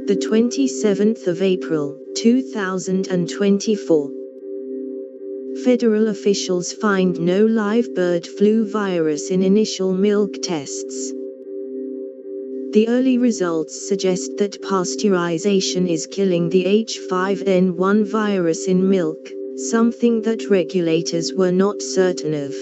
The 27th of April, 2024. Federal officials find no live bird flu virus in initial milk tests. The early results suggest that pasteurization is killing the H5N1 virus in milk, something that regulators were not certain of.